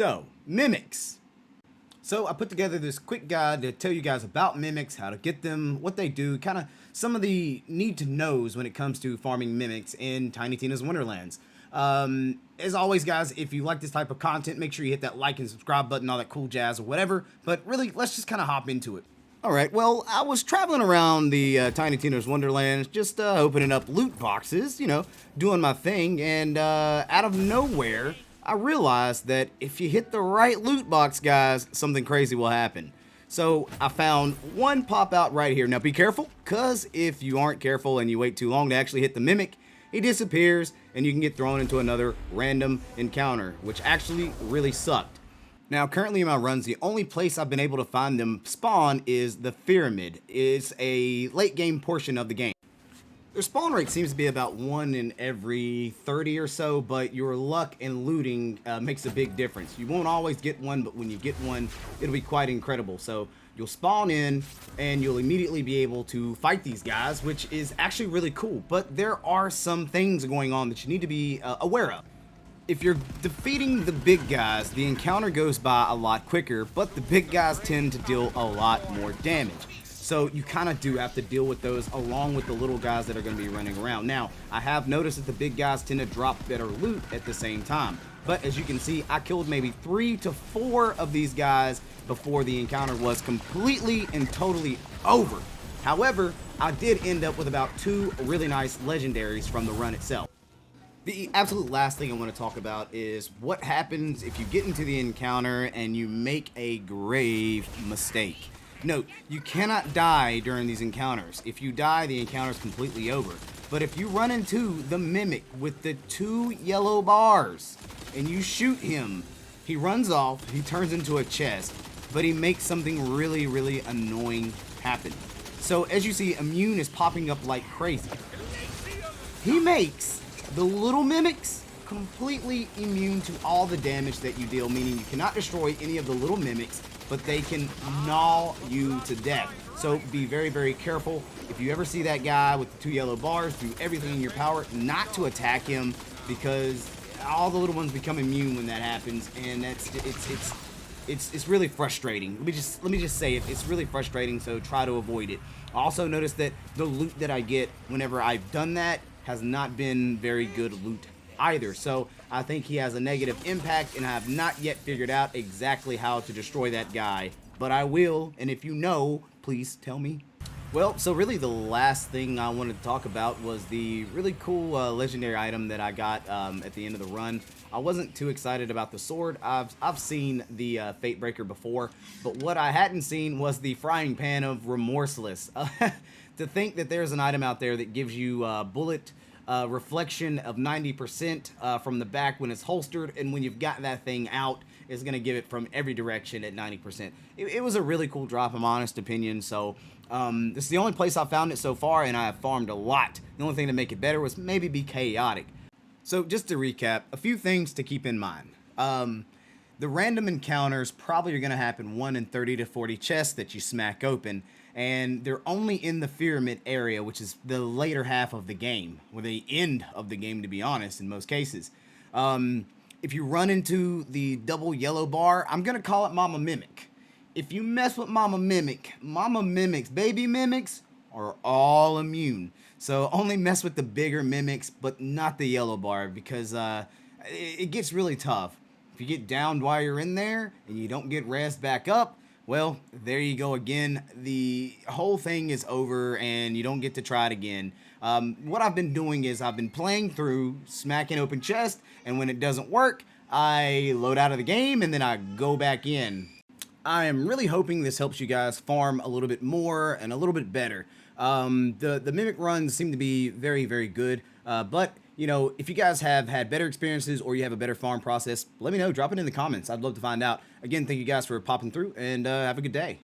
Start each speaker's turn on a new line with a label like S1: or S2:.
S1: So, mimics. So I put together this quick guide to tell you guys about mimics, how to get them, what they do, kind of some of the need to knows when it comes to farming mimics in Tiny Tina's Wonderlands. As always, guys, if you like this type of content, make sure you hit that like and subscribe button, all that cool jazz or whatever. But really, let's just kind of hop into it. All right, well, I was traveling around the Tiny Tina's Wonderlands, just opening up loot boxes, doing my thing, and out of nowhere, I realized that if you hit the right loot box, guys, something crazy will happen. So I found one pop out right here. Now be careful, because if you aren't careful and you wait too long to actually hit the mimic, he disappears and you can get thrown into another random encounter, which actually really sucked. Now, currently in my runs, the only place I've been able to find them spawn is the pyramid. It's a late game portion of the game. Their spawn rate seems to be about 1 in every 30 or so, but your luck and looting makes a big difference. You won't always get one, but when you get one, it'll be quite incredible. So you'll spawn in and you'll immediately be able to fight these guys, which is actually really cool. But there are some things going on that you need to be aware of. If you're defeating the big guys, the encounter goes by a lot quicker, but the big guys tend to deal a lot more damage. So you kind of do have to deal with those along with the little guys that are going to be running around. Now, I have noticed that the big guys tend to drop better loot at the same time. But as you can see, I killed maybe 3 to 4 of these guys before the encounter was completely and totally over. However, I did end up with about 2 really nice legendaries from the run itself. The absolute last thing I want to talk about is what happens if you get into the encounter and you make a grave mistake. Note, you cannot die during these encounters. If you die, the encounter is completely over. But if you run into the mimic with the 2 yellow bars and you shoot him, he runs off, he turns into a chest, but he makes something really, really annoying happen. So as you see, immune is popping up like crazy. He makes the little mimics completely immune to all the damage that you deal, meaning you cannot destroy any of the little mimics, but they can gnaw you to death. So be very, very careful. If you ever see that guy with the 2 yellow bars, do everything in your power not to attack him, because all the little ones become immune when that happens, and it's really frustrating. Let me just say it's really frustrating, so try to avoid it. Also notice that the loot that I get whenever I've done that has not been very good loot either. So I think he has a negative impact, and I have not yet figured out exactly how to destroy that guy. But I will, and if you know, please tell me. Well, so really the last thing I wanted to talk about was the really cool legendary item that I got at the end of the run. I wasn't too excited about the sword. I've seen the Fate Breaker before, but what I hadn't seen was the frying pan of Remorseless. To think that there's an item out there that gives you bullet reflection of 90% from the back when it's holstered, and when you've got that thing out, it's going to give it from every direction at 90%. It was a really cool drop, in my honest opinion. So this is the only place I found it so far, and I have farmed a lot. The only thing to make it better was maybe be chaotic. So just to recap, a few things to keep in mind. The random encounters probably are going to happen 1 in 30 to 40 chests that you smack open, and they're only in the pyramid area, which is the later half of the game, or the end of the game, to be honest, in most cases. If you run into the double yellow bar, I'm going to call it Mama Mimic. If you mess with Mama Mimics, baby mimics, are all immune. So only mess with the bigger mimics, but not the yellow bar, because it gets really tough. If you get downed while you're in there and you don't get rezzed back up, well, there you go again. The whole thing is over and you don't get to try it again. What I've been doing is I've been playing through, smacking open chest, and when it doesn't work, I load out of the game and then I go back in. I am really hoping this helps you guys farm a little bit more and a little bit better. The mimic runs seem to be very, very good, but if you guys have had better experiences or you have a better farm process, let me know. Drop it in the comments. I'd love to find out. Again, thank you guys for popping through, and have a good day.